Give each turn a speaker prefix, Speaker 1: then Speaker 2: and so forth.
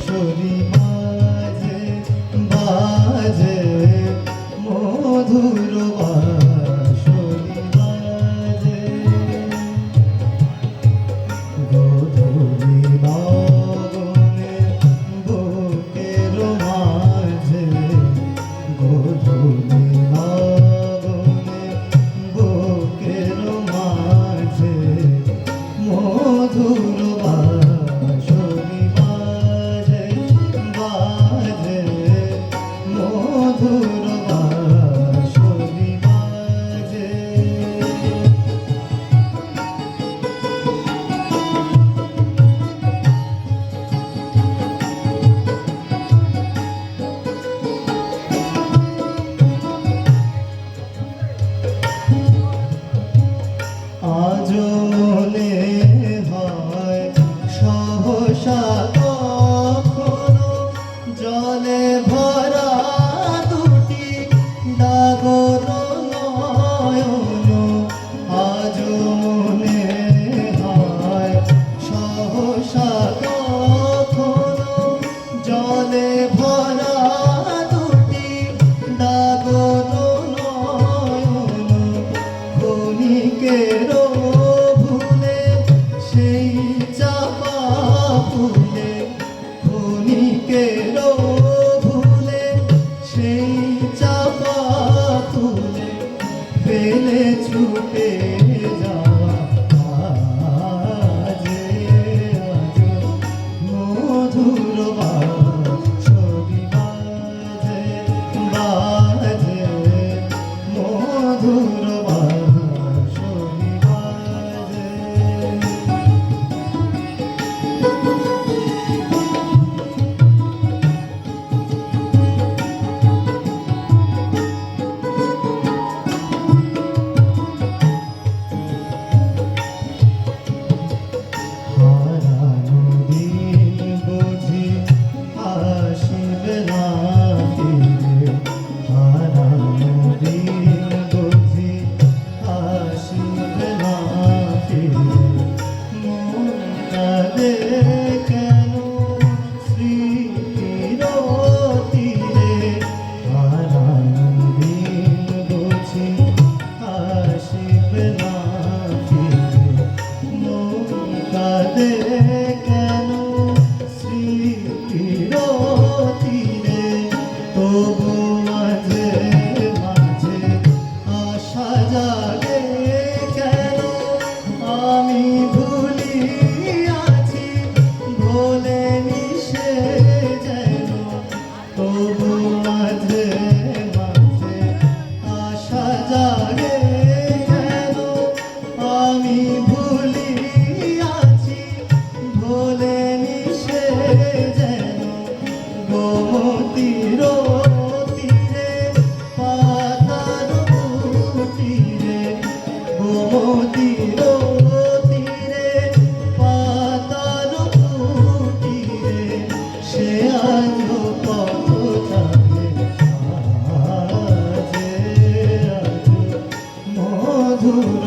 Speaker 1: বাঁশরি বাজে বাজে মধুর বাঁশরি বাজে গোধূলি লগনে বুকের মাঝে গোধূলি লগনে বুকের মাঝে মধুর বাঁশরি বাজে বাজে মধুর বাঁশরি বাজে আজও মনে হয় সহসা কখনো জলে ভরা দুটি ডাগর নয়ন আজও মনে হয় সহসা কখনো জলে ভরা দুটি ডাগর নয়ন ক্ষণিকের ভুলে সেই চাপা ফুলে ক্ষণিকের ভুলে সেই চাপা ফুলে ফেলে ছুটে যাওয়া আজে আজ মধুর বাঁশরি বাজে বাজে মধুর বাঁশরি বাজে হারানো দিন বুঝি আসিবে না ফিরে হারানো দিন বুঝি আসিবে না ফিরে মন কাঁদে কেন স্মৃতির তীরে হারানো দিন বুঝি আসিবে না ফিরে মন কাঁদে কেন স্মৃতির তীরে তবু মাঝে মাঝে আশা জাগে কেন আমি ভুলিয়াছি ভোলে মিশে যেন তবু মাঝে মাঝে আশা জাগে কেন আমি ভুলিয়াছি ভোলে মিশে যেন গোমতীর তীরে পাতার কুটিরে গোমতীর তীরে পাতার কুটিরে সে আজ কত জানে আজে আজ মধুর